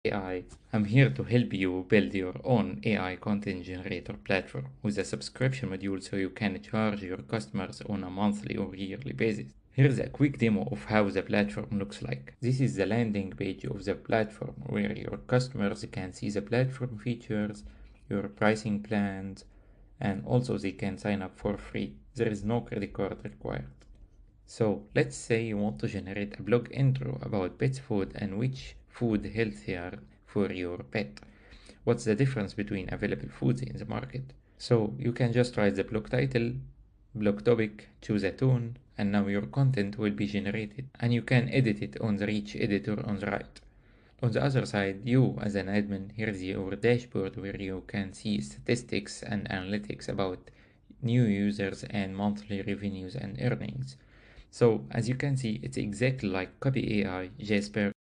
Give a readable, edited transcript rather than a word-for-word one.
AI. I'm here to help you build your own AI content generator platform with a subscription module so you can charge your customers on a monthly or yearly basis. Here's a quick demo of how the platform looks like. This is the landing page of the platform where your customers can see the platform features, your pricing plans, and also they can sign up for free. There is no credit card required. So let's say you want to generate a blog intro about pet food and which food healthier for your pet. What's the difference between available foods in the market? So you can just write the blog title, blog topic, choose a tone, and now your content will be generated and you can edit it on the Reach editor on the right. On the other side, you as an admin, here's your dashboard where you can see statistics and analytics about new users and monthly revenues and earnings. So as you can see, it's exactly like Copy AI, Jasper,